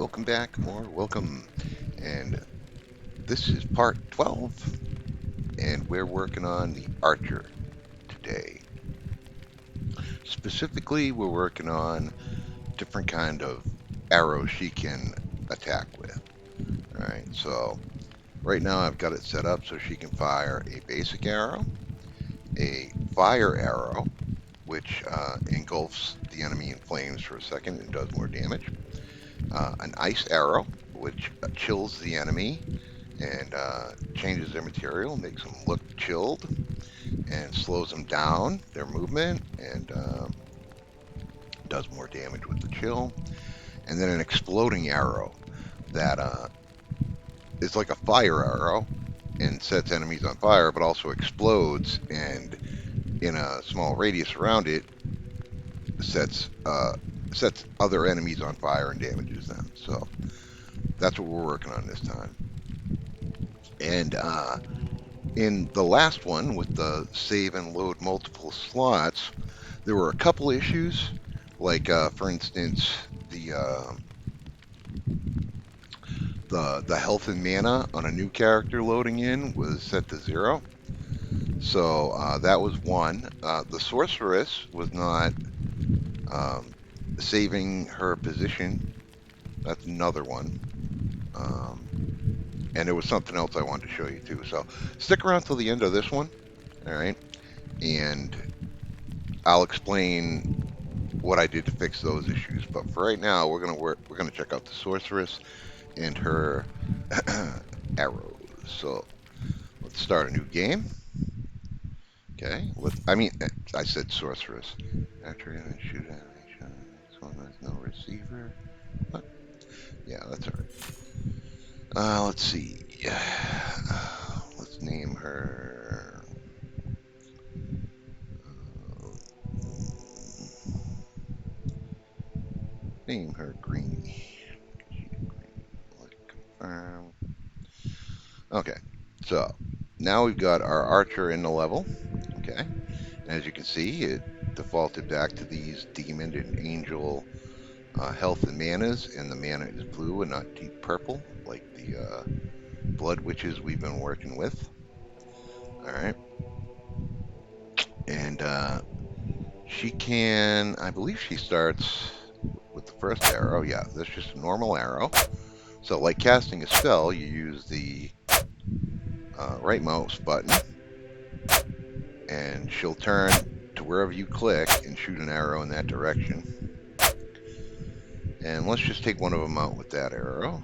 welcome back or welcome. And this is part 12, and we're working on the archer today. Specifically, we're working on different kind of arrows she can attack with. All right, so right now I've got it set up so she can fire a basic arrow, a fire arrow, which engulfs the enemy in flames for a second and does more damage, an ice arrow, which chills the enemy and changes their material, makes them look chilled, and slows them down, their movement, and does more damage with the chill. And then an exploding arrow that is like a fire arrow and sets enemies on fire, but also explodes, and in a small radius around it, sets other enemies on fire and damages them. So that's what we're working on this time. And in the last one with the save and load multiple slots, there were a couple issues, like for instance, the health and mana on a new character loading in was set to 0. So that was one. The sorceress was not um, saving her position. That's another one. And there was something else I wanted to show you too. So stick around till the end of this one. All right. And I'll explain what I did to fix those issues. But for right now, we're gonna check out the sorceress and her arrows. So let's start a new game. Okay. I said sorceress. After you shoot animation, this one has no receiver. What? Yeah, that's all right. Let's see. Let's name her. Name her Greenie. Let's confirm. Okay, so now we've got our archer in the level. Okay, as you can see, it defaulted back to these demon and angel health and manas, and the mana is blue and not deep purple like the blood witches we've been working with. All right, and she can, I believe she starts with the first arrow. Yeah, that's just a normal arrow. So like casting a spell, you use the right mouse button, and she'll turn to wherever you click and shoot an arrow in that direction. And let's just take one of them out with that arrow.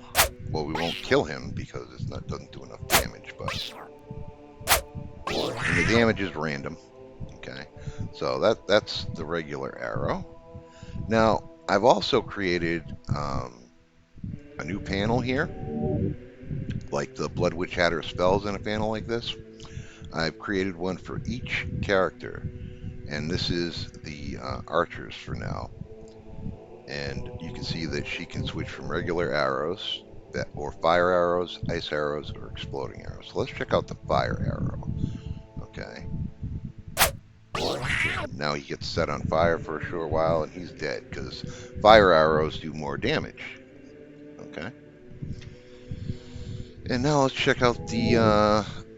Well, we won't kill him because doesn't do enough damage, but and the damage is random. Okay, so that's the regular arrow. Now I've also created a new panel here, like the Blood Witch had her spells in a panel like this. I've created one for each character, and this is the archers for now. And you can see that she can switch from regular arrows, or fire arrows, ice arrows, or exploding arrows. So let's check out the fire arrow. Okay. Now he gets set on fire for a short while, and he's dead because fire arrows do more damage. Okay. And now let's check out the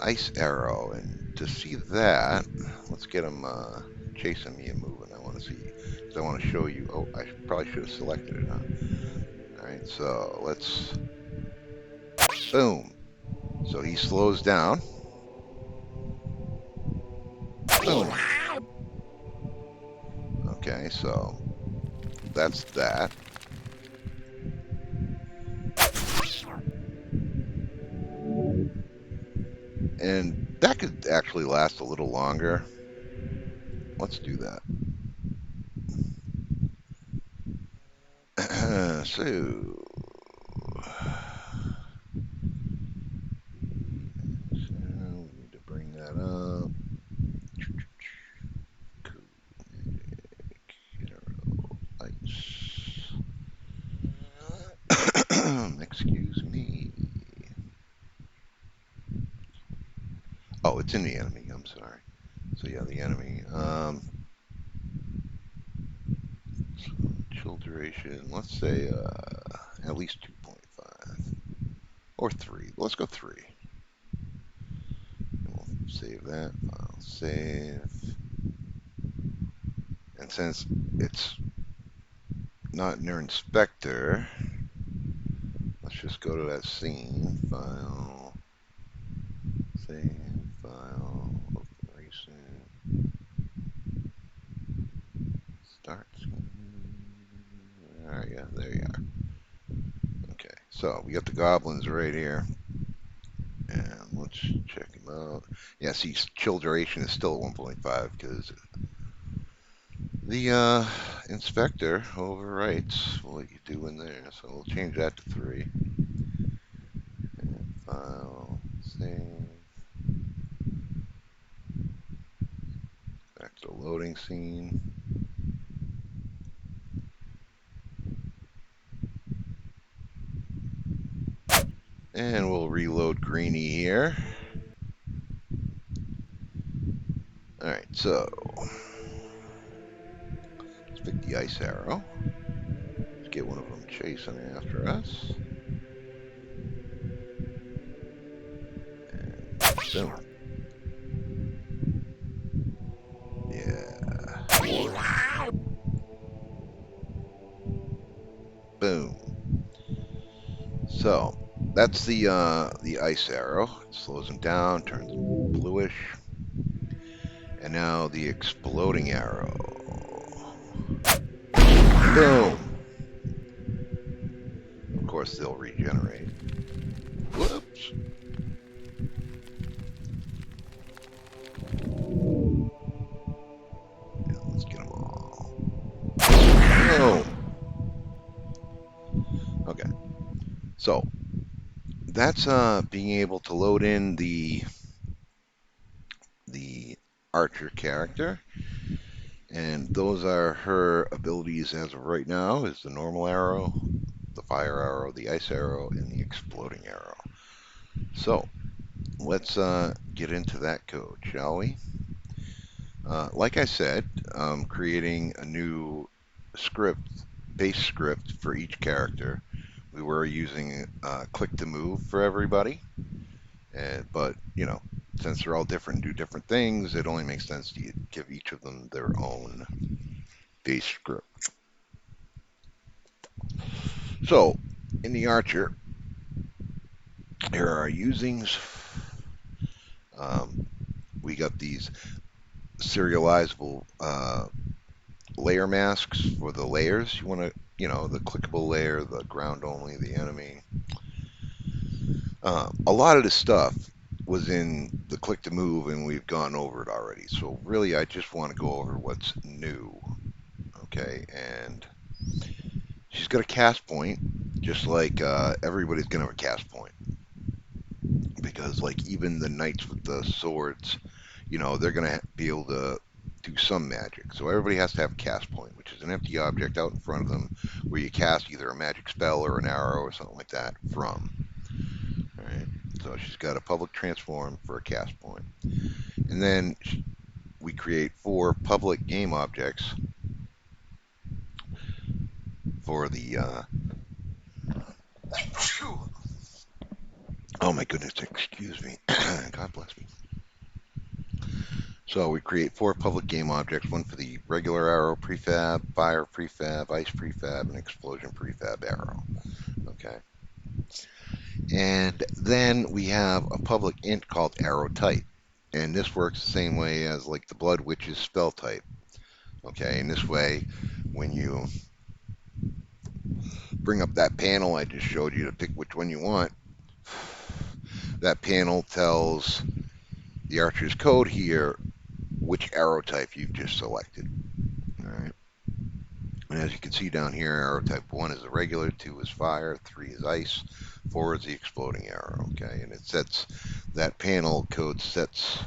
ice arrow, and to see that, let's get him chasing me and moving. I want to see, because I want to show you. Oh, I probably should have selected it, huh? All right, so let's, boom. So he slows down. Boom. Okay, so that's that. And that could actually last a little longer. Let's do that. So we need to bring that up. Excuse me. Oh, it's in the enemy. I'm sorry. So yeah, the enemy. So chill duration. Let's say at least 2 or 3. Let's go 3. And we'll save that. File save. And since it's not in your inspector, let's just go to that scene. File, save, file, open recent, start screen. Alright, yeah, there you are. Okay, so we got the goblins right here. And let's check them out. Yeah, see, chill duration is still at 1.5 because the inspector overwrites what you do in there. So we'll change that to 3. And file, save, back to the loading scene. And we'll reload Greenie here. Alright, so let's pick the ice arrow. Let's get one of them chasing after us. And boom. Yeah. Boom. So that's the ice arrow. It slows him down, turns him bluish. And now the exploding arrow. Boom. Of course they'll regenerate. Whoops. Yeah, let's get them all. Boom. Okay. So that's being able to load in the archer character. And those are her abilities as of right now, is the normal arrow, the fire arrow, the ice arrow, and the exploding arrow. So let's get into that code, shall we? Like I said, I'm creating a new script, base script for each character. We were using click to move for everybody, but you know, since they're all different, do different things, it only makes sense to give each of them their own base script. So, in the Archer, here are our usings. Um, we got these serializable layer masks for the layers. You want to, you know, the clickable layer, the ground only, the enemy. A lot of this stuff was in the click to move, and we've gone over it already. So really, I just want to go over what's new. Okay, and she's got a cast point, just like everybody's gonna have a cast point, because like even the knights with the swords, you know, they're gonna be able to do some magic. So everybody has to have a cast point, which is an empty object out in front of them where you cast either a magic spell or an arrow or something like that from. All right. So she's got a public transform for a cast point. And then we create 4 public game objects for the oh my goodness, excuse me. God bless me. So we create 4 public game objects, one for the regular arrow prefab, fire prefab, ice prefab, and explosion prefab arrow. Okay. And then we have a public int called arrow type. And this works the same way as like the Blood Witch's spell type. Okay, and this way, when you bring up that panel I just showed you to pick which one you want, that panel tells the archer's code here which arrow type you've just selected. All right. And as you can see down here, arrow type 1 is the regular, 2 is fire, 3 is ice, 4 is the exploding arrow. Okay, and it sets that panel code sets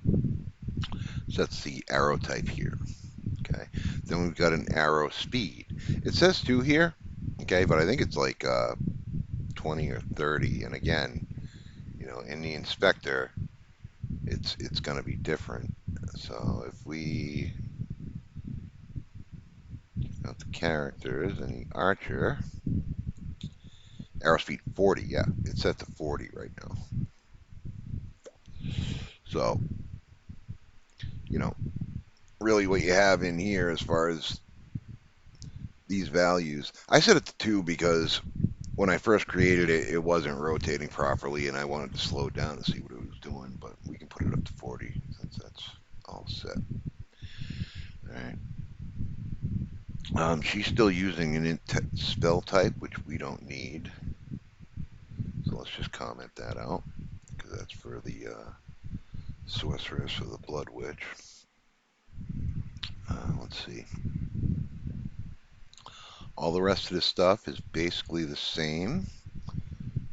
the arrow type here. Okay, then we've got an arrow speed. It says 2 here. Okay, but I think it's like 20 or 30. And again, you know, in the inspector, it's going to be different. So if we got the characters and the archer, arrow speed 40. Yeah, it's set to 40 right now. So, you know, really what you have in here as far as these values, I set it to 2 because when I first created it, it wasn't rotating properly, and I wanted to slow it down to see what it was doing. But we can put it up to 40 since that's all set. All right. She's still using an int spell type, which we don't need. So let's just comment that out because that's for the sorceress or the blood witch. Let's see. All the rest of this stuff is basically the same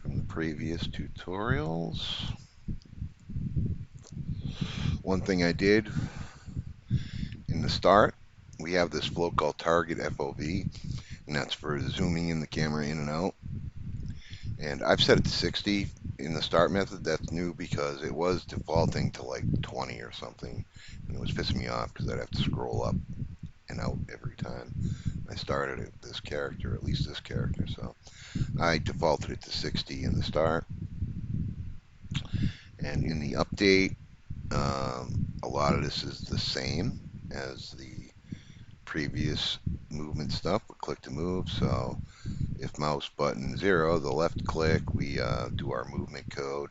from the previous tutorials. One thing I did in the start, we have this float called target FOV, and that's for zooming in the camera in and out. And I've set it to 60 in the start method. That's new because it was defaulting to like 20 or something, and it was pissing me off because I'd have to scroll up and out every time I started it, this character, at least this character. So I defaulted it to 60 in the start. And in the update, a lot of this is the same as the previous movement stuff. We click to move. So if mouse button 0, the left click, we do our movement code.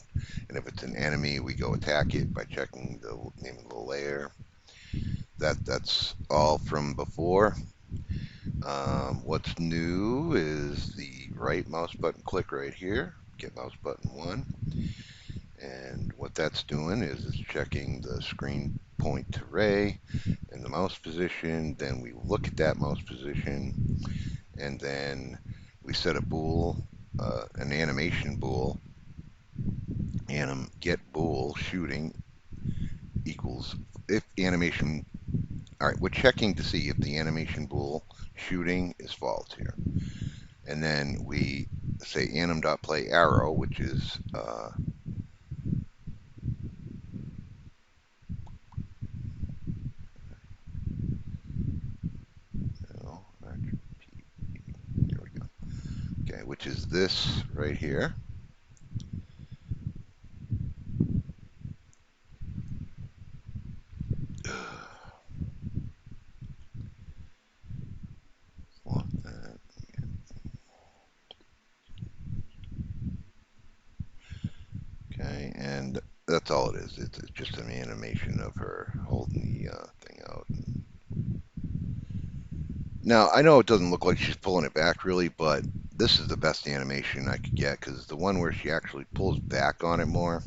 And if it's an enemy, we go attack it by checking the name of the layer. That's all from before. What's new is the right mouse button click right here. Get mouse button 1. And what that's doing is it's checking the screen point to ray and the mouse position. Then we look at that mouse position, and then we set a bool, an animation bool. Get bool shooting equals if animation. All right, we're checking to see if the animation bool shooting is false here, and then we say anim.play arrow, which is there we go. Okay, which is this right here. Okay, and that's all it is. It's just an animation of her holding the thing out. Now, I know it doesn't look like she's pulling it back really, but this is the best animation I could get because the one where she actually pulls back on it more,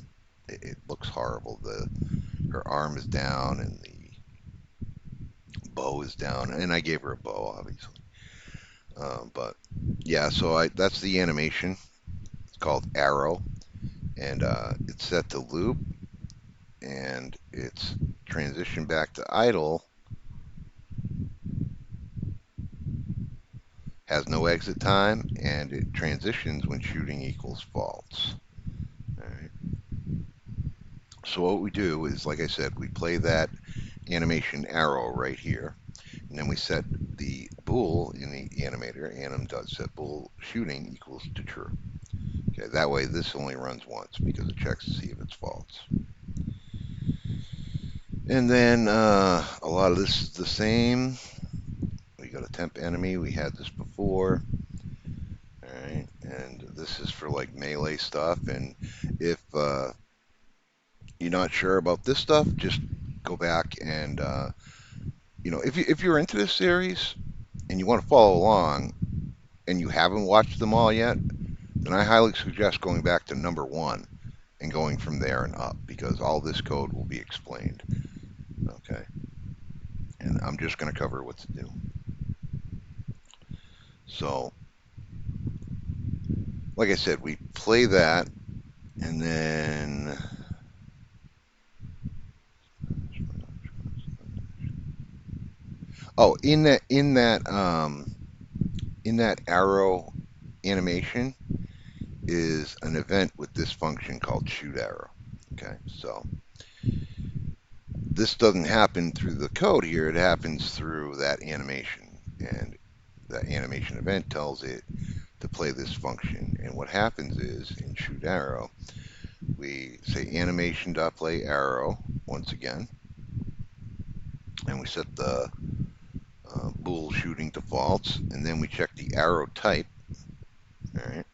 it looks horrible. Her arm is down and the bow is down, and I gave her a bow, obviously. But yeah, so that's the animation. It's called Arrow, and it's set to loop, and it's transition back to idle. Has no exit time, and it transitions when shooting equals false. All right. So what we do is, like I said, we play that animation arrow right here, and then we set the bool in the animator, anim.set bool shooting equals to true. Okay, that way this only runs once because it checks to see if it's false. And then a lot of this is the same. We got a temp enemy. We had this before. All right, and this is for like melee stuff. And if you're not sure about this stuff, just go back and if you're into this series and you want to follow along and you haven't watched them all yet, then I highly suggest going back to number 1 and going from there and up because all this code will be explained. Okay, and I'm just going to cover what to do. So, like I said, we play that, and then in that arrow animation is an event with this function called shoot arrow. Okay, so this doesn't happen through the code here, it happens through that animation, and that animation event tells it to play this function. And what happens is in shoot arrow, we say animation.play arrow once again, and we set the bool shooting defaults, and then we check the arrow type. All right.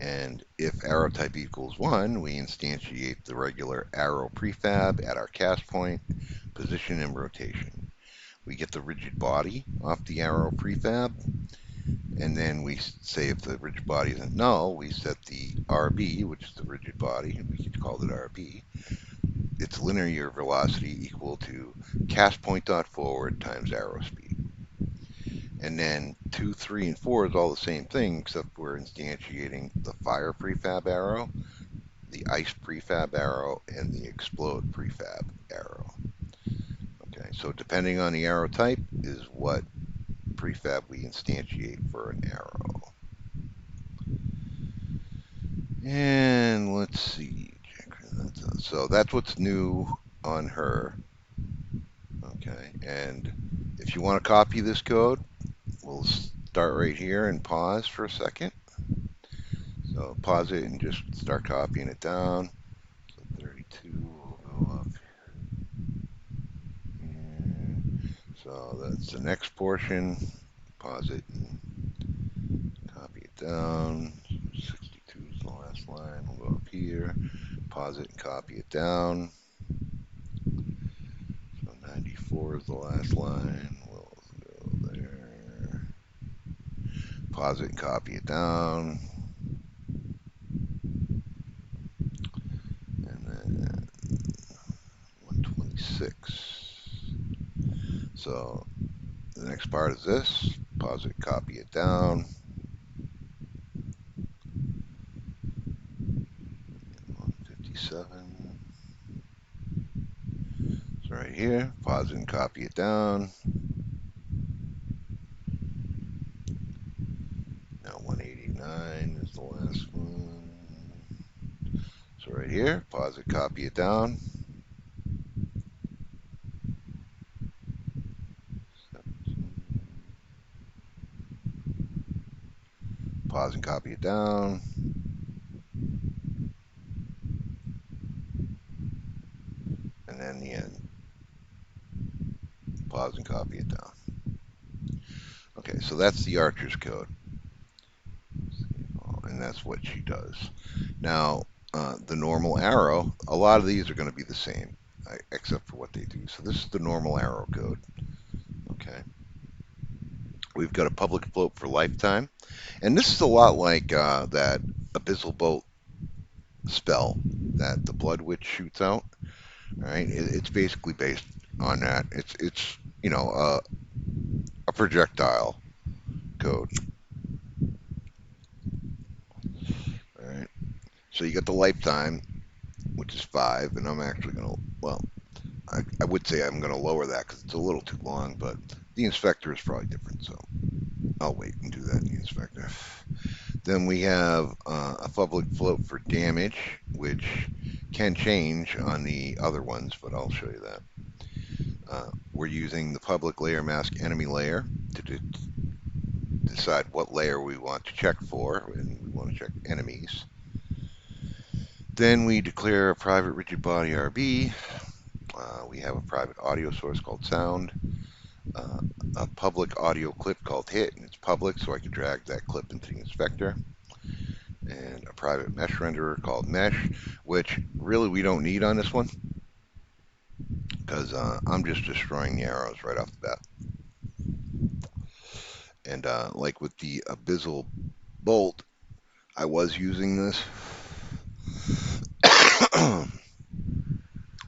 And if arrow type equals 1, we instantiate the regular arrow prefab at our cast point, position, and rotation. We get the rigid body off the arrow prefab, and then we say if the rigid body isn't null, we set the RB, which is the rigid body, and we could call it RB, its linear velocity equal to cast point dot forward times arrow speed. And then 2, 3, and 4 is all the same thing, except we're instantiating the fire prefab arrow, the ice prefab arrow, and the explode prefab arrow. Okay, so depending on the arrow type is what prefab we instantiate for an arrow. And let's see. So that's what's new on her. Okay, and if you want to copy this code, we'll start right here and pause for a second. So pause it and just start copying it down. So 32 will go up here. So that's the next portion. Pause it and copy it down. 62 is the last line. We'll go up here. Pause it and copy it down. So 94 is the last line. We'll go there. Pause it and copy it down. And then 126. So the next part is this. Pause it, copy it down. 157. So right here, pause it and copy it down. Now 189 is the last one. So right here, pause it, copy it down. 17. Pause and copy it down. And then the end. Pause and copy it down. Okay, so that's the Archer's code. And that's what she does. Now, the normal arrow, a lot of these are going to be the same, except for what they do. So this is the normal arrow code. Okay. We've got a public float for lifetime. And this is a lot like that Abyssal Bolt spell that the Blood Witch shoots out. Right? It's basically based on that. It's you know, a projectile code. All right. So you got the lifetime, which is 5, and I'm actually going to, well, I would say I'm going to lower that because it's a little too long, but the inspector is probably different, so I'll wait and do that in the inspector. Then we have a public float for damage, which can change on the other ones, but I'll show you that. We're using the public layer mask enemy layer to decide what layer we want to check for, and we want to check enemies. Then we declare a private rigid body RB. We have a private audio source called sound, a public audio clip called hit, and it's public, so I can drag that clip into the inspector, and a private mesh renderer called mesh, which really we don't need on this one because I'm just destroying the arrows right off the bat. And like with the Abyssal Bolt, I was using this,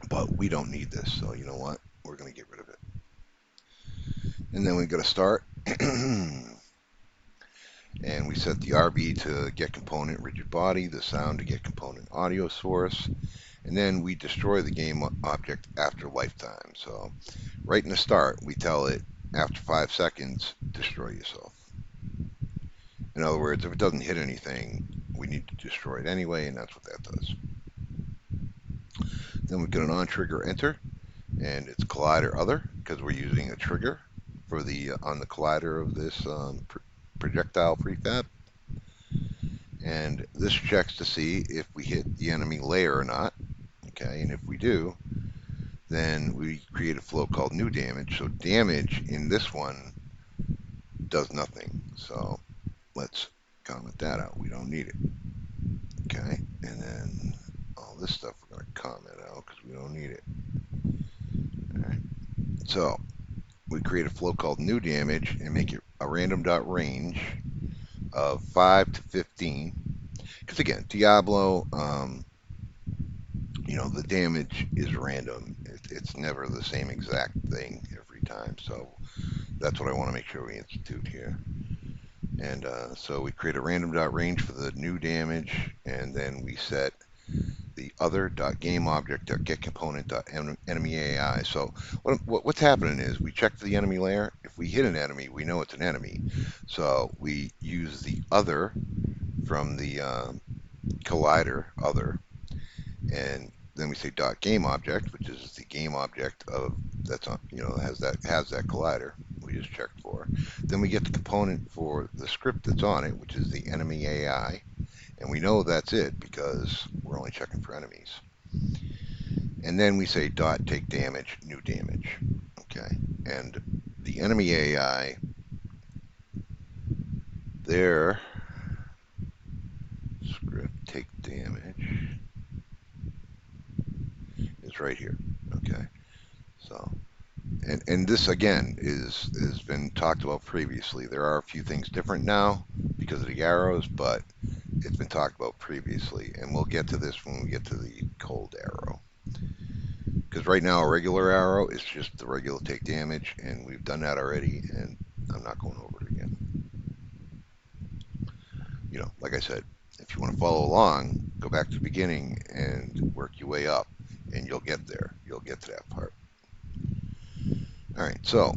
but we don't need this, so you know what? We're going to get rid of it. And then we go to start, and we set the RB to get component rigid body, the sound to get component audio source, and then we destroy the game object after lifetime. So right in the start, we tell it after 5 seconds, destroy yourself. In other words, if it doesn't hit anything, we need to destroy it anyway, and that's what that does. Then we get an on-trigger enter, and it's collider other, because we're using a trigger for the on the collider of this projectile prefab. And this checks to see if we hit the enemy layer or not. Okay, and if we do, then we create a flow called new damage. So damage in this one does nothing. So let's comment that out. We don't need it. Okay, and then all this stuff we're going to comment out because we don't need it. All right. So we create a flow called new damage and make it a random dot range of 5 to 15. Because again, Diablo, the damage is random. It's never the same exact thing every time. So that's what I want to make sure we institute here. And so we create a random dot range for the new damage, and then we set the other dot game object dot get component dot enemy AI. So what's happening is we check for the enemy layer. If we hit an enemy, we know it's an enemy. So we use the other from the collider other, and then we say dot game object, which is the game object of that's on has that collider we just checked for. Then we get the component for the script that's on it, which is the enemy AI, and we know that's it because we're only checking for enemies. And then we say dot take damage, new damage. Okay, and the enemy AI, their script take damage is right here. Okay, so and this again has been talked about previously. There are a few things different now because of the arrows, but it's been talked about previously, and we'll get to this when we get to the cold arrow. Because right now a regular arrow is just the regular take damage, and we've done that already, and I'm not going over it again. Like I said, if you want to follow along, go back to the beginning and work your way up, and you'll get there. You'll get to that part. All right, so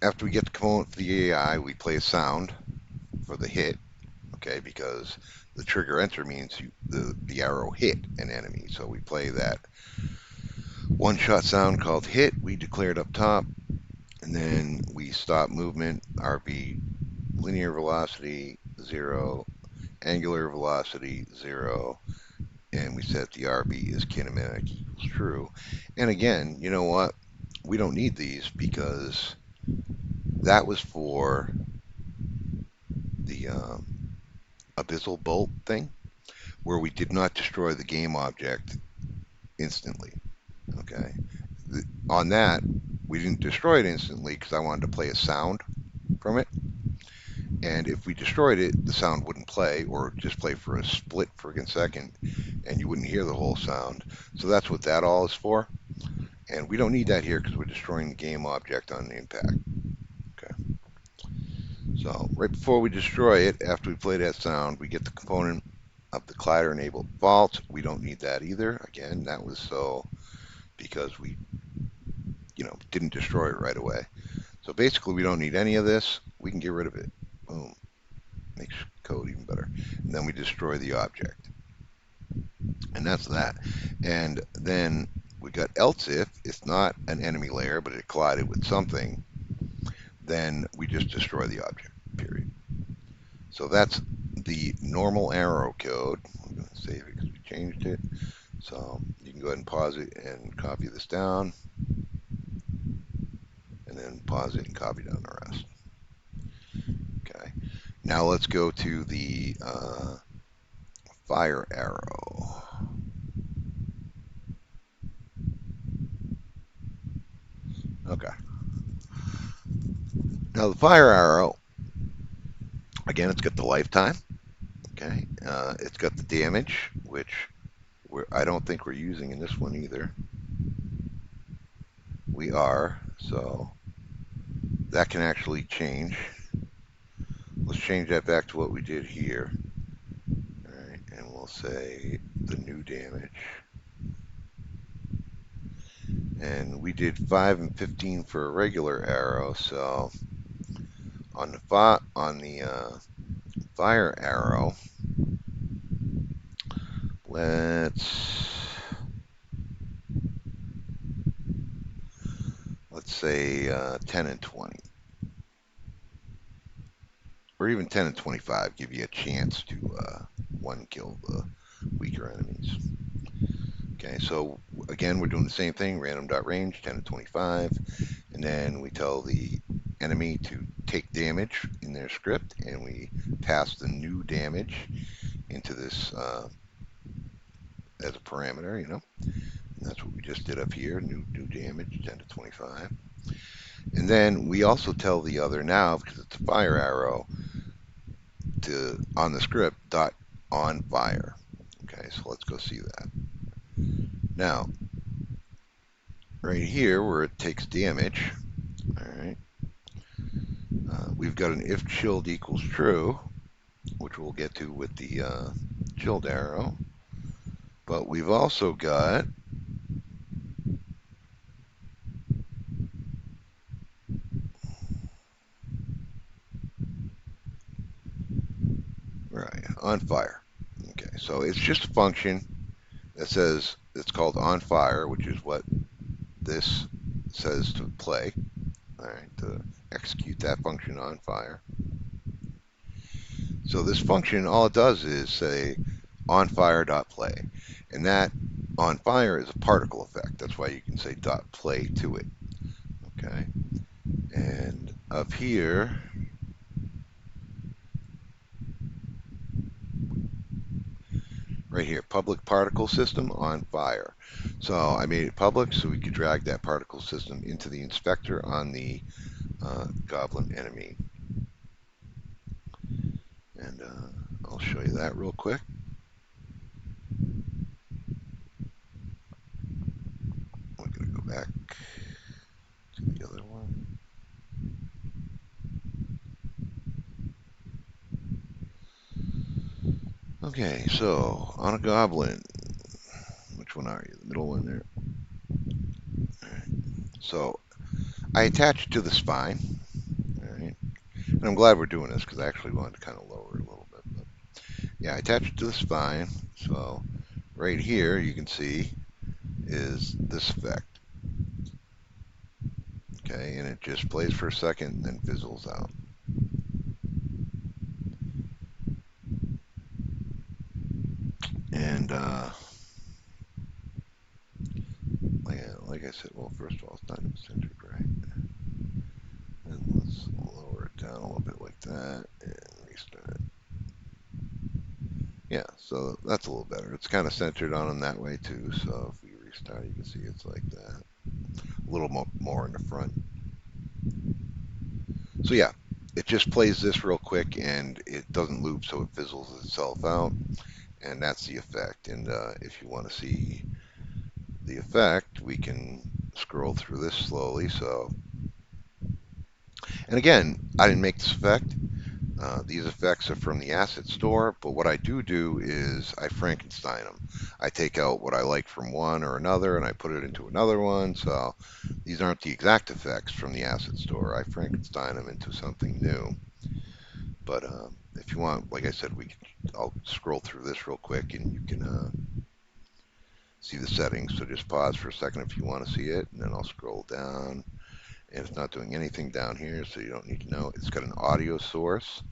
after we get the component for the AI, we play a sound for the hit, okay, because the trigger enter means the arrow hit an enemy. So we play that one-shot sound called hit. We declare it up top, and then we stop movement, RV, linear velocity, 0, angular velocity, 0, and we set the RB is kinematic equals true. And again, you know what? We don't need these because that was for the abyssal bolt thing, where we did not destroy the game object instantly. Okay, on that we didn't destroy it instantly because I wanted to play a sound from it. And if we destroyed it, the sound wouldn't play, or just play for a split friggin' second, and you wouldn't hear the whole sound. So that's what that all is for. And we don't need that here because we're destroying the game object on the impact. Okay. So right before we destroy it, after we play that sound, we get the component of the collider enabled fault. We don't need that either. Again, that was so because we, didn't destroy it right away. So basically, we don't need any of this. We can get rid of it. Boom. Makes code even better. And then we destroy the object. And that's that. And then we got else if it's not an enemy layer, but it collided with something, then we just destroy the object, period. So that's the normal arrow code. I'm going to save it because we changed it. So you can go ahead and pause it and copy this down, and then pause it and copy down the rest. Okay. Now let's go to the fire arrow. Okay. Now the fire arrow, again, it's got the lifetime. Okay. It's got the damage, which I don't think we're using in this one either. We are, so that can actually change. Let's change that back to what we did here. All right, and we'll say the new damage. And we did 5 and 15 for a regular arrow, so on the fire arrow, let's say 10 and 20. or even 10 and 25 give you a chance to one kill the weaker enemies. Okay, so again, we're doing the same thing, random.range, 10 to 25, and then we tell the enemy to take damage in their script, and we pass the new damage into this as a parameter, you know. And that's what we just did up here, new damage, 10 to 25. And then we also tell the other now, because it's a fire arrow, to on the script, dot on fire. Okay, so let's go see that. Now, right here where it takes damage, all right, we've got an if chilled equals true, which we'll get to with the chilled arrow. But we've also got right on fire. Okay, so it's just a function that says it's called on fire, which is what this says to play. All right, to execute that function on fire. So this function, all it does is say on fire.play, and that on fire is a particle effect. That's why you can say dot play to it. Okay, and up here, right here, public particle system on fire. So I made it public so we could drag that particle system into the inspector on the goblin enemy. And I'll show you that real quick. We're going to go back to the other one. Okay, so on a goblin, which one are you? The middle one there. All right. So I attach it to the spine. All right. And I'm glad we're doing this because I actually wanted to kind of lower it a little bit. But yeah, I attach it to the spine. So right here you can see is this effect. Okay, and it just plays for a second and then fizzles out. And like I said, well, first of all, it's not even centered right. And let's lower it down a little bit like that and restart. Yeah, so that's a little better. It's kind of centered on them that way too. So if we restart, you can see it's like that. A little more in the front. So yeah, it just plays this real quick and it doesn't loop, so it fizzles itself out. And that's the effect. And if you want to see the effect, we can scroll through this slowly. So, and again, I didn't make this effect. These effects are from the asset store, but what I do is I Frankenstein them. I take out what I like from one or another and I put it into another one. So these aren't the exact effects from the asset store. I Frankenstein them into something new. But if you want, like I said, I'll scroll through this real quick and you can see the settings. So just pause for a second if you want to see it, and then I'll scroll down. And it's not doing anything down here, so you don't need to know. It's got an audio source,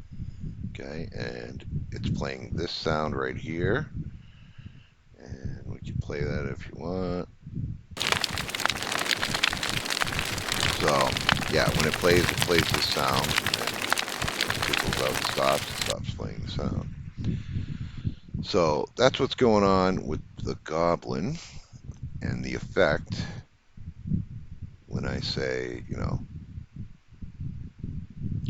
okay, and it's playing this sound right here. And we can play that if you want. So, yeah, when it plays this sound, and it fizzles out and stops playing the sound. So that's what's going on with the goblin and the effect when I say, you know,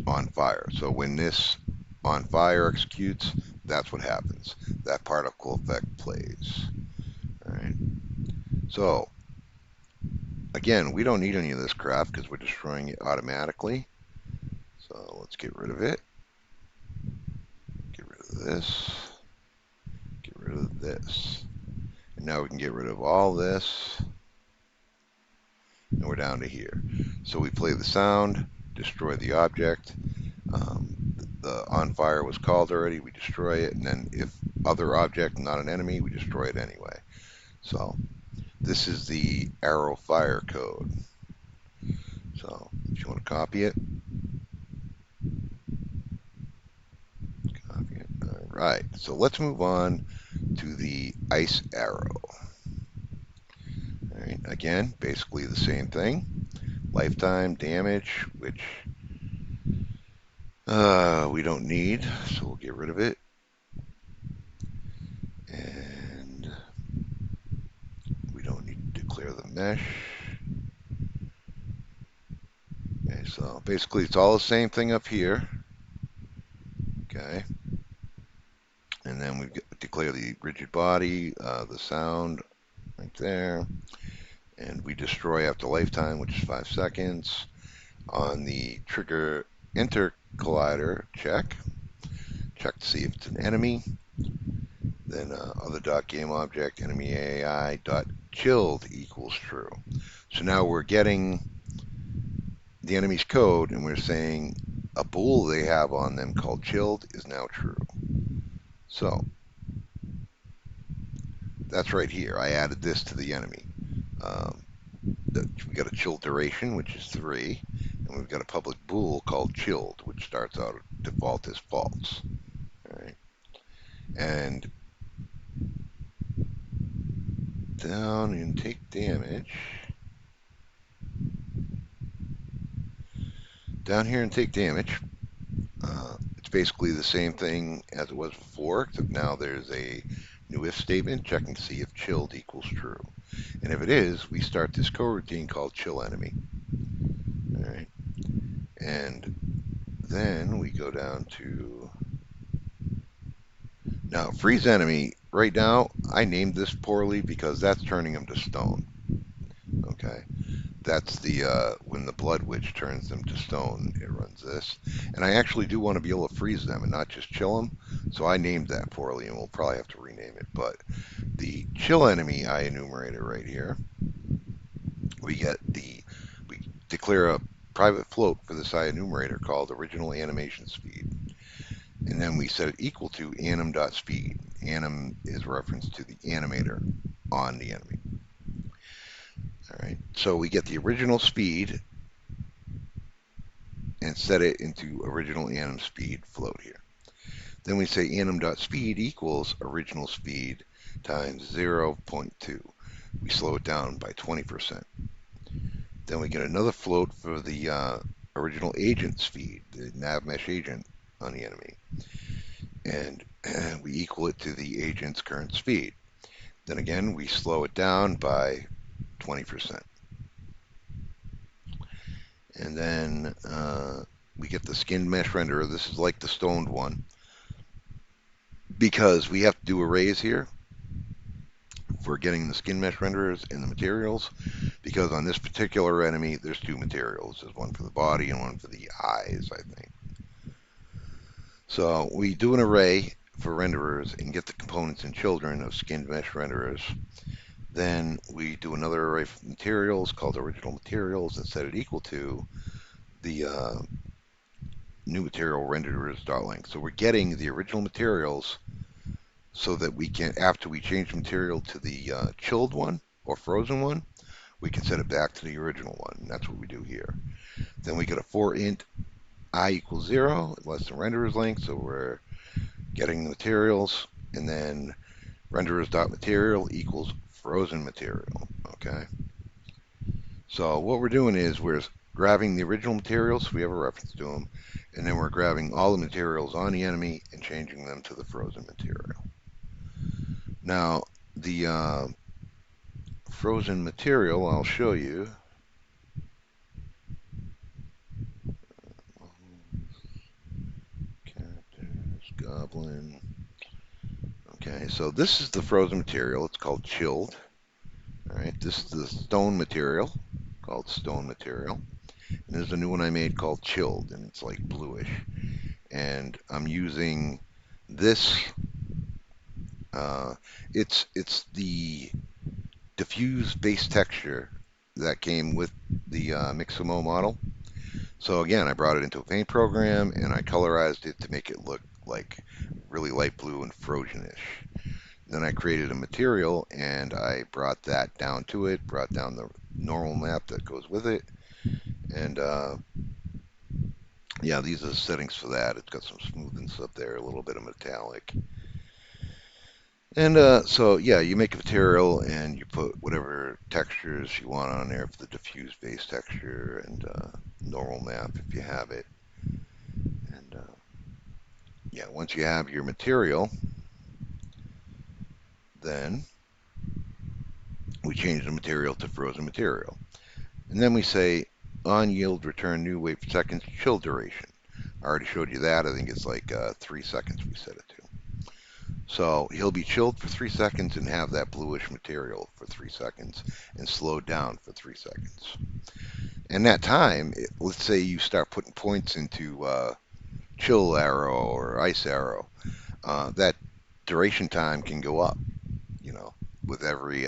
on fire. So when this on fire executes, that's what happens. That particle effect plays. All right. So again, we don't need any of this crap because we're destroying it automatically. So let's get rid of it. Get rid of this. Get rid of this. And now we can get rid of all this. And we're down to here. So we play the sound, destroy the object. The on fire was called already, we destroy it, and then if other object, not an enemy, we destroy it anyway. So this is the arrow fire code. So if you want to copy it, right, so let's move on to the ice arrow. All right, again, basically the same thing. Lifetime damage, which we don't need, so we'll get rid of it. And we don't need to declare the mesh. Okay, so basically it's all the same thing up here. Okay. And then we declare the rigid body, the sound right there. And we destroy after lifetime, which is 5 seconds. On the trigger enter collider, check. Check to see if it's an enemy. Then other dot game object enemy AI dot chilled equals true. So now we're getting the enemy's code and we're saying a bool they have on them called chilled is now true. So that's right here. I added this to the enemy. Um, we got a chill duration, which is 3, and we've got a public bool called chilled, which starts out default as false. All right, and down and take damage. Down here and take damage. It's basically the same thing as it was before, except now there's a new if statement checking to see if chilled equals true. And if it is, we start this coroutine called chill enemy. All right, and then we go down to now freeze enemy. Right now, I named this poorly because that's turning him to stone. Okay, that's the when the blood witch turns them to stone, it runs this. And I actually do want to be able to freeze them and not just chill them, so I named that poorly, and we'll probably have to rename it. But the chill enemy I enumerated right here. We declare a private float for this I enumerator called original animation speed. And then we set it equal to anim.speed. Anim is reference to the animator on the enemy. All right, so we get the original speed and set it into original anim speed float here. Then we say anim.speed equals original speed times 0.2. We slow it down by 20%. Then we get another float for the original agent speed, the nav mesh agent on the enemy. And we equal it to the agent's current speed. Then again, we slow it down by 20%. And then we get the skinned mesh renderer. This is like the stoned one because we have to do arrays here for getting the skin mesh renderers and the materials, because on this particular enemy there's 2 materials. There's one for the body and one for the eyes, I think. So we do an array for renderers and get the components and children of skinned mesh renderers. Then we do another array for materials called original materials and set it equal to the new material renderers.length. So we're getting the original materials so that we can, after we change the material to the chilled one or frozen one, we can set it back to the original one. And that's what we do here. Then we get a for int I equals 0, less than renderers length, so we're getting the materials, and then renderers.material equals frozen material. Okay. So what we're doing is we're grabbing the original materials, so we have a reference to them, and then we're grabbing all the materials on the enemy and changing them to the frozen material. Now, the frozen material, I'll show you. Characters, goblin. Okay, so this is the frozen material. It's called chilled. All right, this is the stone material called stone material. And there's a new one I made called chilled, and it's like bluish. And I'm using this. It's the diffuse base texture that came with the Mixamo model. So again, I brought it into a paint program and I colorized it to make it look like really light blue and frozenish. Then I created a material and I brought that down to it, brought down the normal map that goes with it, and Yeah, these are the settings for that. It's got some smoothness up there, a little bit of metallic. And so, yeah, you make a material and you put whatever textures you want on there for the diffuse base texture and normal map if you have it. And yeah, once you have your material, then we change the material to frozen material. And then we say on yield return new wait for seconds chill duration. I already showed you that. I think it's like 3 seconds we set it to. So he'll be chilled for 3 seconds and have that bluish material for 3 seconds and slowed down for 3 seconds. And that time, let's say you start putting points into chill arrow or ice arrow, that duration time can go up, you know, with every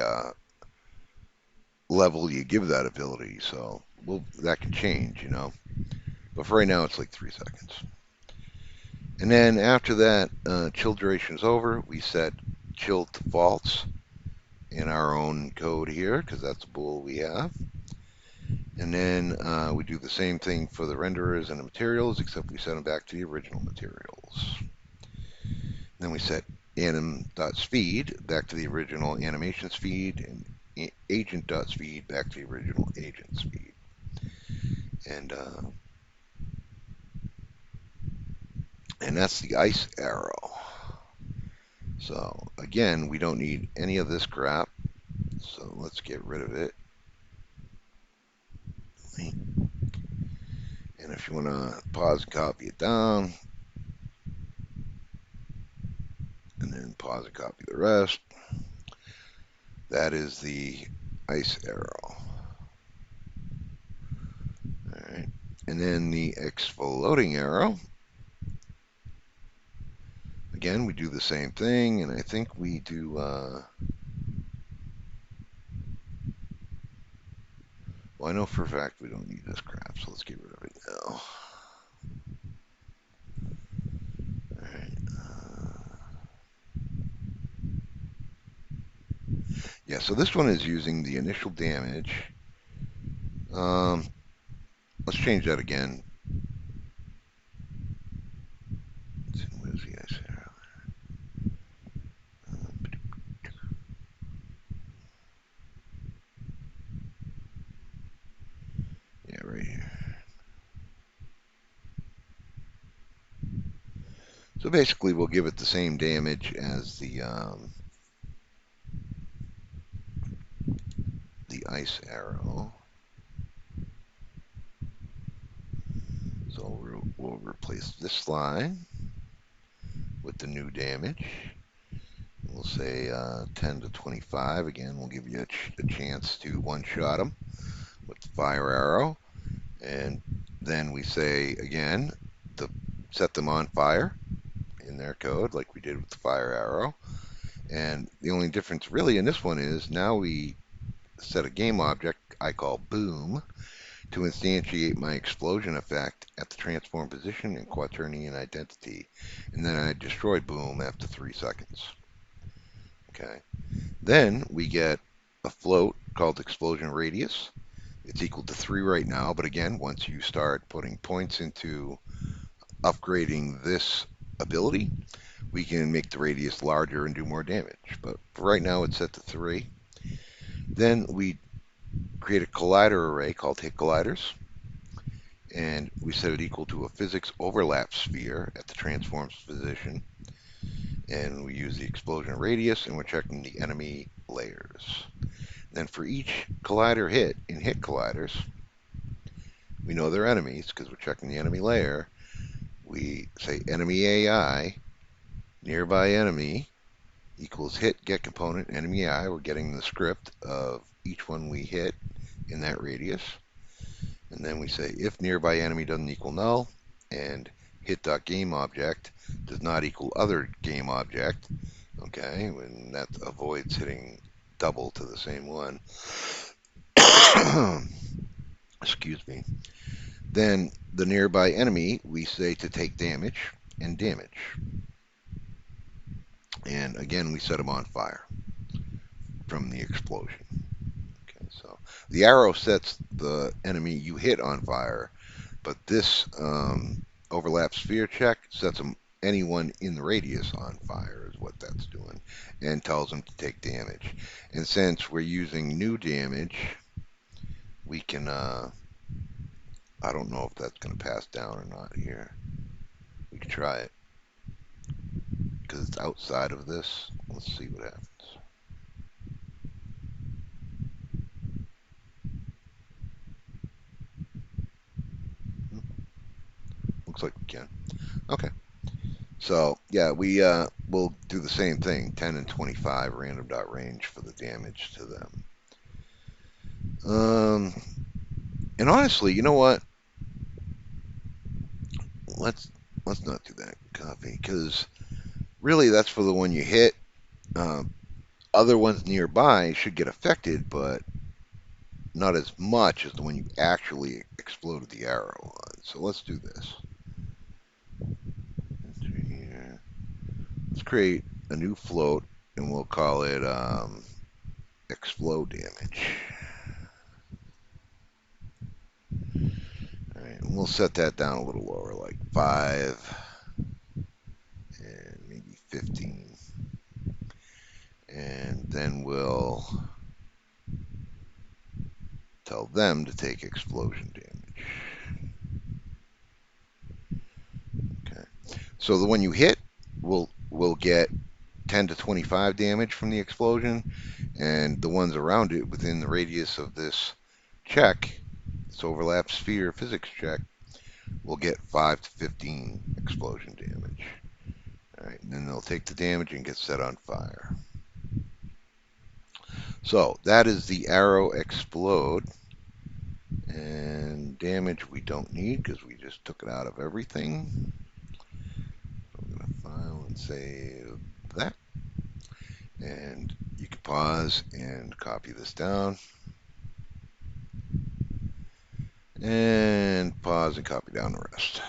level you give that ability. So that can change, you know. But for right now, it's like 3 seconds. And then after that chill duration is over, we set chill to false in our own code here because that's a bool we have. And then we do the same thing for the renderers and the materials, except we set them back to the original materials. Then we set anim.speed back to the original animation speed and agent.speed back to the original agent speed. And that's the ice arrow. So again, we don't need any of this crap. So let's get rid of it. And if you want to pause and copy it down, and then pause and copy the rest, that is the ice arrow. All right. And then the exploding arrow. Again, we do the same thing, and I think we do. Well, I know for a fact we don't need this crap, so let's get rid of it now. All right. Yeah, so this one is using the initial damage. Um, let's change that again. Where's the ice arrow? Yeah, right here. So basically, we'll give it the same damage as the ice arrow. So we'll replace this line with the new damage. We'll say 10 to 25. Again, we'll give you a chance to one-shot them with the fire arrow. And then we say, again, to set them on fire in their code like we did with the fire arrow. And the only difference really in this one is now we set a game object I call boom to instantiate my explosion effect at the transform position and quaternion identity. And then I destroy boom after 3 seconds. Okay. Then we get a float called explosion radius. It's equal to 3 right now, but again, once you start putting points into upgrading this ability, we can make the radius larger and do more damage. But for right now, it's set to 3. Then we create a collider array called hit colliders, and we set it equal to a physics overlap sphere at the transforms position. And we use the explosion radius, and we're checking the enemy layers. Then for each collider hit in hit colliders, we know they're enemies because we're checking the enemy layer. We say enemy AI, nearby enemy, equals hit get component enemy AI. We're getting the script of each one we hit in that radius. And then we say if nearby enemy doesn't equal null and hit.game object does not equal other game object, okay, when that avoids hitting double to the same one. Excuse me. Then the nearby enemy we say to take damage and damage. And again, we set them on fire from the explosion. Okay, so the arrow sets the enemy you hit on fire, But this overlap sphere check sets anyone in the radius on fire is what that's doing, and tells them to take damage. And since we're using new damage, we can, I don't know if that's going to pass down or not here. We can try it, because it's outside of this. Let's see what happens. Looks like we can. Okay. So, yeah, we'll do the same thing, 10 and 25 random dot range for the damage to them. And honestly, you know what? Let's not do that copy, because really that's for the one you hit. Other ones nearby should get affected, but not as much as the one you actually exploded the arrow on. So let's do this. Here. Let's create a new float, and we'll call it explode damage. All right, and we'll set that down a little lower, like 5 and maybe 15. And then we'll tell them to take explosion damage. Okay. So the one you hit will get 10 to 25 damage from the explosion, and the ones around it within the radius of this check, this overlap sphere physics check, will get 5 to 15 explosion damage. All right, and then they'll take the damage and get set on fire. So that is the arrow explode. And damage we don't need because we just took it out of everything. So I'm going to file and save that. And you can pause and copy this down. And pause and copy down the rest.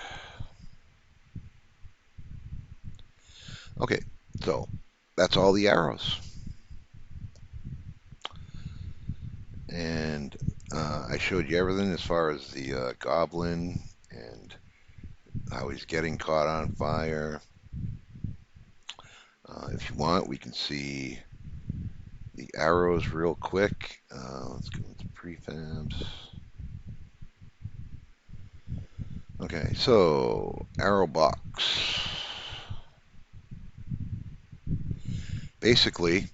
Okay, so that's all the arrows. And I showed you everything as far as the goblin and how he's getting caught on fire. If you want, we can see the arrows real quick. Let's go into prefabs. Okay, so arrow box. Basically,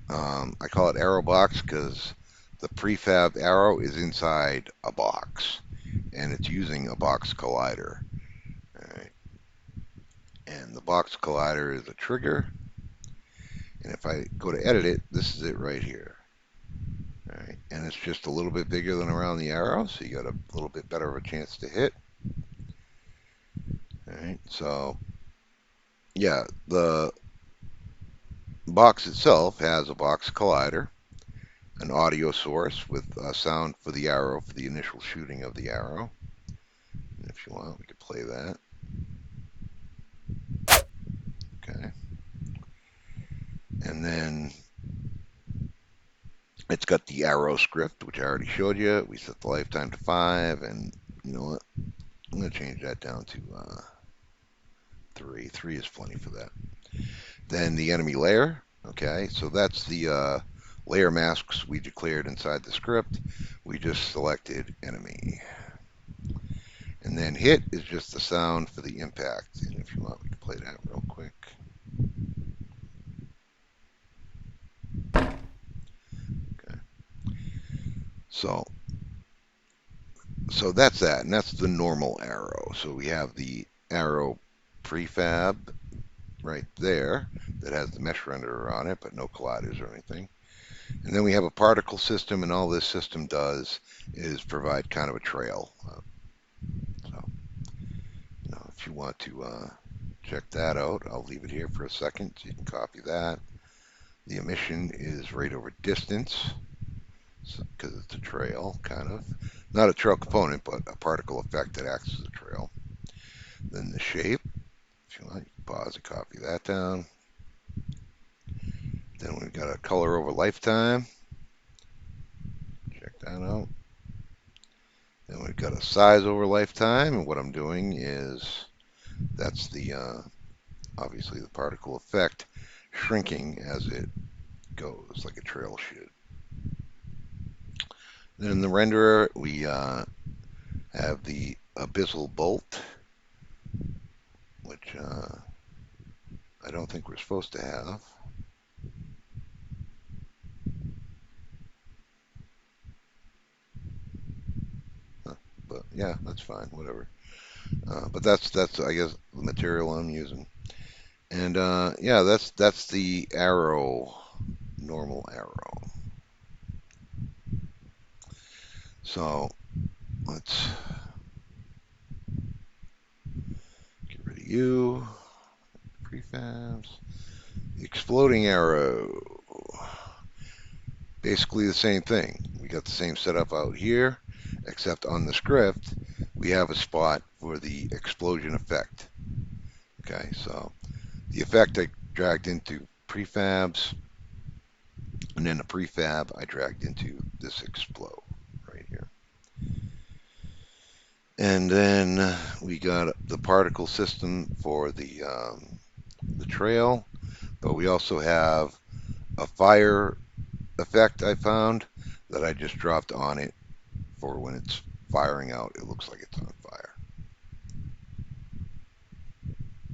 I call it arrow box because the prefab arrow is inside a box, and it's using a box collider. All right, and the box collider is a trigger. And if I go to edit it, this is it right here. All right, and it's just a little bit bigger than around the arrow, so you got a little bit better of a chance to hit. All right, so yeah, the box itself has a box collider, an audio source with sound for the arrow for the initial shooting of the arrow. And if you want, we could play that. Okay. And then it's got the arrow script, which I already showed you. We set the lifetime to 5, and you know what? I'm going to change that down to 3. 3 is plenty for that. Then the enemy layer. Okay, so that's the layer masks we declared inside the script. We just selected enemy. And then hit is just the sound for the impact. And if you want, we can play that real quick. Okay. So that's that, and that's the normal arrow. So we have the arrow prefab right there that has the mesh renderer on it, but no colliders or anything. And then we have a particle system, and all this system does is provide kind of a trail. So, you know, if you want to check that out, I'll leave it here for a second so you can copy that. The emission is rate over distance, because it's a trail, kind of. Not a trail component, but a particle effect that acts as a trail. Then the shape, if you want, you can pause and copy that down. Then we've got a color over lifetime. Check that out. Then we've we've got a size over lifetime, and what I'm doing is that's the obviously the particle effect shrinking as it goes, like a trail should. Then in the renderer, we have the abyssal bolt, which I don't think we're supposed to have. But yeah, that's fine, whatever. But that's I guess the material I'm using. And yeah, that's the arrow, normal arrow. So let's get rid of you, prefabs. The exploding arrow, basically the same thing. We got the same setup out here, except on the script, we have a spot for the explosion effect. Okay, so the effect I dragged into prefabs, and then the prefab I dragged into this explode right here. And then we got the particle system for the trail, but we also have a fire effect I found that I just dropped on it for when it's firing out. It looks like it's on fire.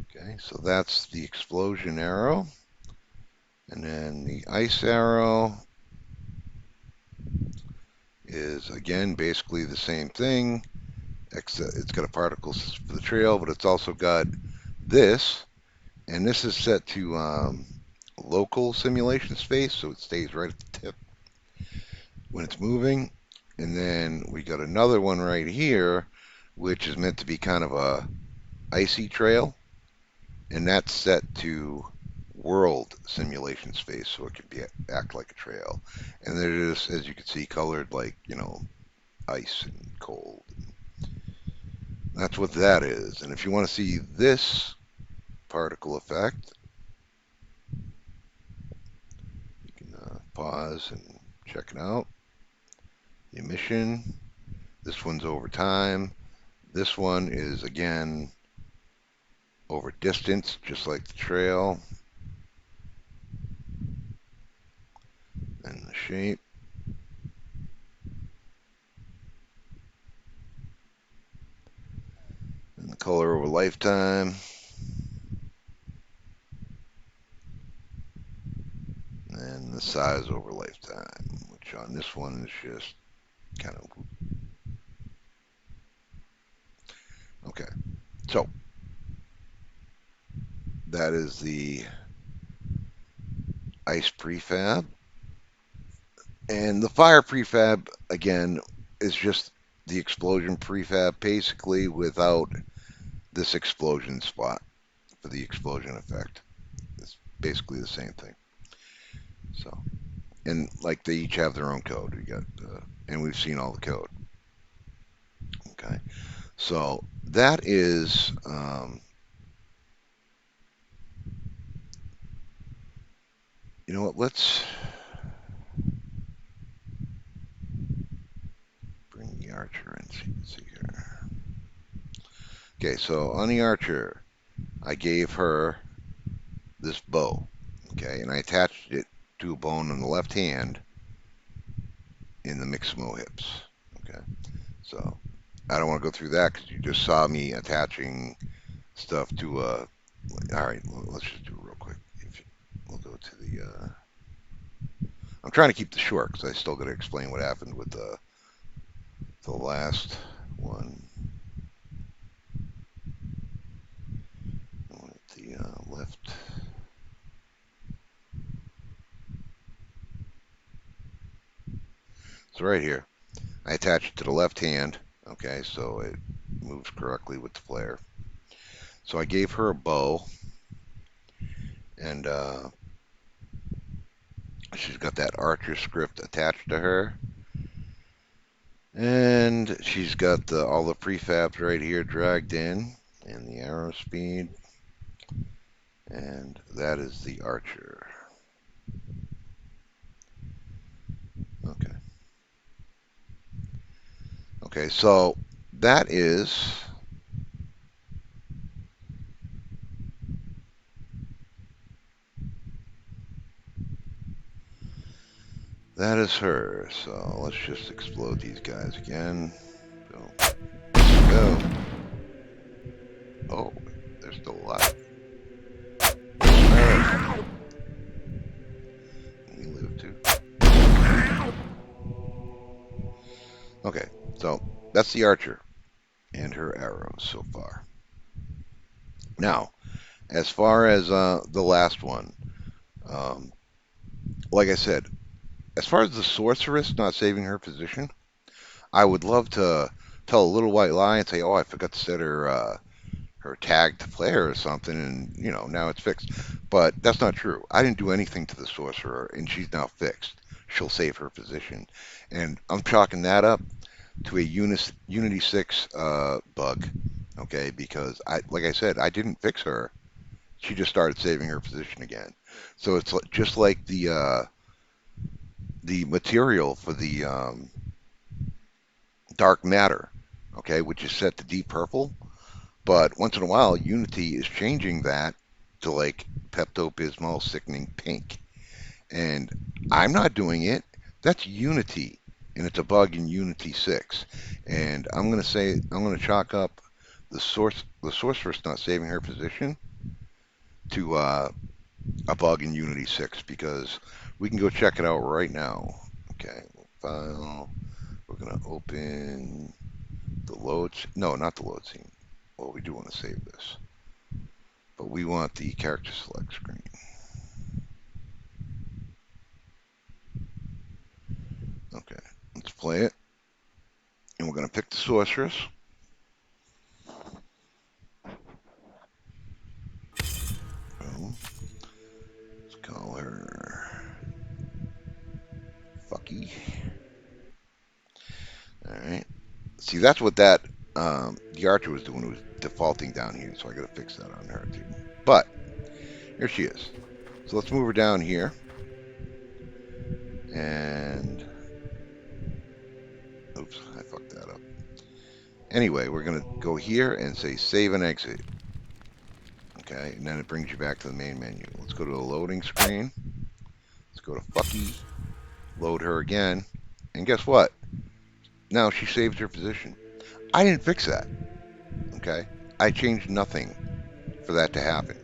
Okay, so that's the explosion arrow. And then the ice arrow is, again, basically the same thing, except it's got a particle for the trail, but it's also got this, and this is set to local simulation space, so it stays right at the tip when it's moving. And then we got another one right here, which is meant to be kind of a icy trail, and that's set to world simulation space, so it can be act like a trail. And they're just, as you can see, colored like, ice and cold. That's what that is. And if you want to see this particle effect, you can pause and check it out. The emission, this one's over time. This one is, again, over distance, just like the trail. And the shape. And the color over lifetime. And the size over lifetime, which on this one is just kind of okay. So that is the ice prefab. And the fire prefab, again, is just the explosion prefab, basically without this explosion spot for the explosion effect. It's basically the same thing. So, and like they each have their own code. We got, and we've seen all the code. Okay, so that is, you know what? Let's bring the archer in. See here. Okay, so on the archer, I gave her this bow. Okay, and I attached it to a bone on the left hand in the Mixamo hips. Okay, so I don't want to go through that because you just saw me attaching stuff to a. All right, let's just do it real quick. We'll go to the. I'm trying to keep this short because I still got to explain what happened with the last one. At the left. So right here, I attach it to the left hand. Okay, so it moves correctly with the flare. So I gave her a bow, and she's got that Archer script attached to her. And she's got all the prefabs right here dragged in, and the arrow speed. And that is the Archer. Okay. Okay, so that is her. So let's just explode these guys again. Boom. Boom. Oh, they're still alive. Alright. You live too. Okay, so that's the archer and her arrows so far. Now, as far as the last one, um, like I said, as far as the sorceress not saving her position, I would love to tell a little white lie and say, "Oh, I forgot to set her tag to player or something, and now it's fixed." But that's not true. I didn't do anything to the sorcerer, and she's now fixed. She'll save her position, and I'm chalking that up to a Unity 6 bug. Okay, because like I said, I didn't fix her. She just started saving her position again. So it's just like the material for the dark matter, okay, which is set to deep purple. But once in a while, Unity is changing that to like Pepto-Bismol sickening pink. And I'm not doing it. That's Unity, and it's a bug in Unity 6. And I'm gonna chalk up the sorceress not saving her position to a bug in Unity 6 because we can go check it out right now. Okay, file. We're gonna open the load. No, not the load scene. Well, we do want to save this, but we want the character select screen. Okay, let's play it. And we're going to pick the sorceress. Oh, let's call her Fucky. All right. See, that's what the archer was doing. It was defaulting down here, so I got to fix that on her too. But here she is. So let's move her down here. And oops, I fucked that up. Anyway, we're going to go here and say save and exit. Okay, and then it brings you back to the main menu. Let's go to the loading screen. Let's go to Fucky, load her again, and guess what? Now she saved her position. I didn't fix that, okay? I changed nothing for that to happen,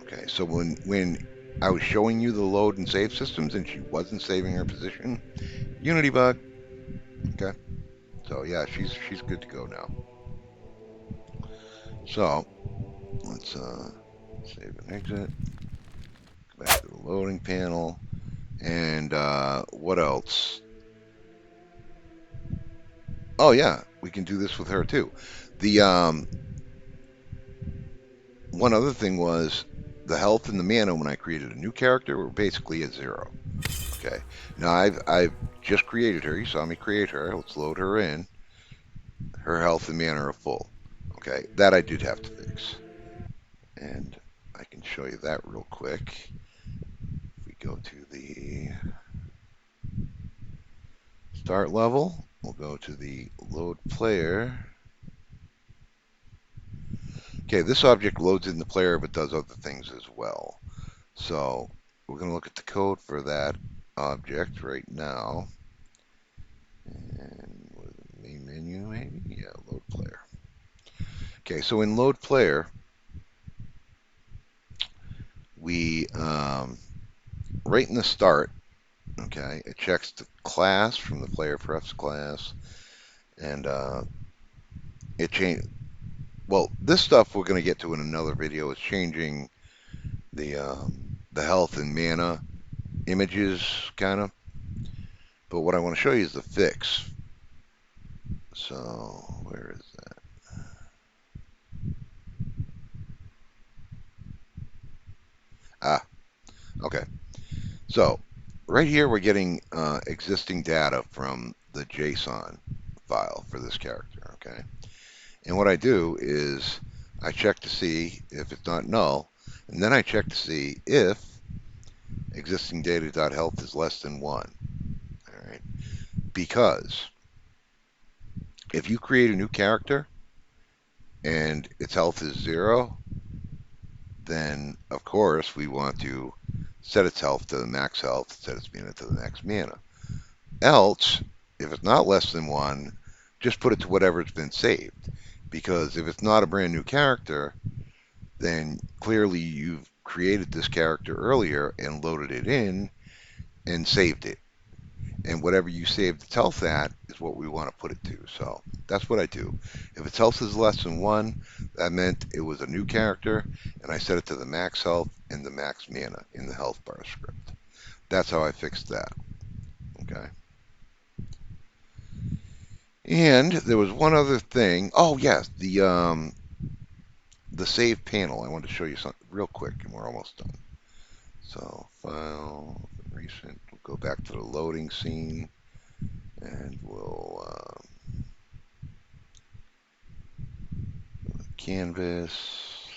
okay? So when I was showing you the load and save systems and she wasn't saving her position, Unity bug, okay? So yeah, she's good to go now. So let's save and exit, go back to the loading panel, and what else? Oh yeah, we can do this with her too. The one other thing was the health and the mana when I created a new character were basically at 0. Okay. Now I've just created her. You saw me create her. Let's load her in. Her health and mana are full. Okay. That I did have to fix. And I can show you that real quick. If we go to the start level, we'll go to the load player. Okay, this object loads in the player but does other things as well. So we're going to look at the code for that object right now. And what is it, main menu maybe? Yeah, load player. Okay, so in load player, we, right in the start, okay, it checks the class from the player prefs class, and it changed. Well, this stuff we're going to get to in another video. It's changing the health and mana images, kind of. But what I want to show you is the fix. So where is that? Ah, okay. So right here we're getting existing data from the JSON file for this character, okay? And what I do is I check to see if it's not null, and then I check to see if existing data.health is less than 1, all right? Because If you create a new character and its health is 0, then of course we want to set its health to the max health, set its mana to the max mana. Else, if it's not less than 1, just put it to whatever's been saved. Because if it's not a brand new character, then clearly you've created this character earlier and loaded it in and saved it. And whatever you saved its health at is what we want to put it to. So that's what I do. If its health is less than 1, that meant it was a new character, and I set it to the max health and the max mana in the health bar script. That's how I fixed that. Okay. And there was one other thing. Oh yes, the save panel. I wanted to show you something real quick, and we're almost done. So file recent. We'll go back to the loading scene, and we'll canvas.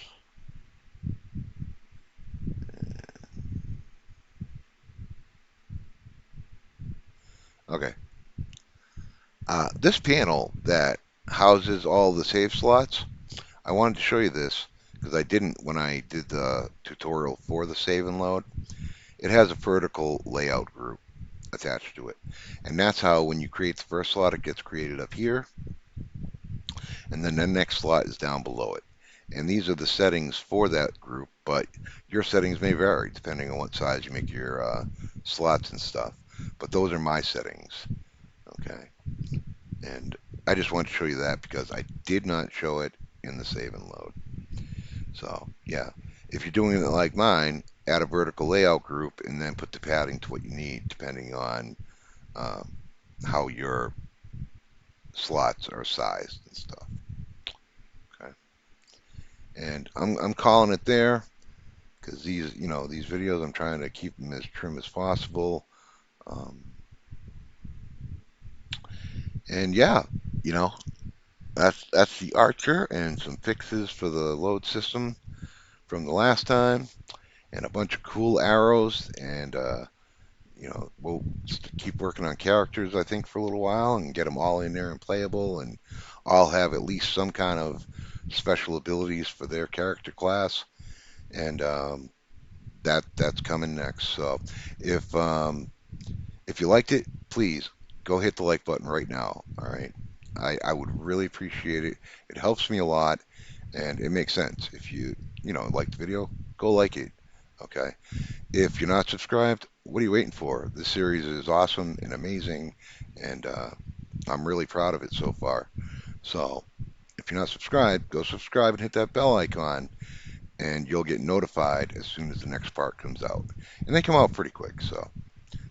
Okay. This panel that houses all the save slots. I wanted to show you this because I didn't when I did the tutorial for the save and load. It has a vertical layout group attached to it. And that's how when you create the first slot, it gets created up here. And then the next slot is down below it. And these are the settings for that group, but your settings may vary depending on what size you make your slots and stuff. But those are my settings. Okay. And I just want to show you that because I did not show it in the save and load. So yeah, if you're doing it like mine, add a vertical layout group and then put the padding to what you need depending on um, how your slots are sized and stuff. Okay, and I'm calling it there because these videos I'm trying to keep them as trim as possible. Um, and yeah, you know that's the Archer and some fixes for the load system from the last time, and a bunch of cool arrows and we'll keep working on characters, I think, for a little while and get them all in there and playable and all have at least some kind of special abilities for their character class. And that's coming next. So if you liked it, please go hit the like button right now. All right. I would really appreciate it. It helps me a lot and it makes sense. If you like the video, go like it. Okay. If you're not subscribed, what are you waiting for? This series is awesome and amazing, and I'm really proud of it so far. So if you're not subscribed, go subscribe and hit that bell icon, and you'll get notified as soon as the next part comes out. And they come out pretty quick, so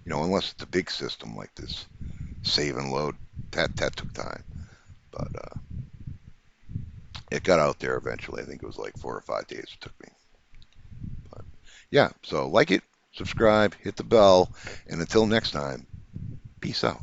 unless it's a big system like this, save and load, that took time, but it got out there eventually. I think it was like 4 or 5 days it took me. But yeah, so like it, subscribe, hit the bell, and until next time, peace out.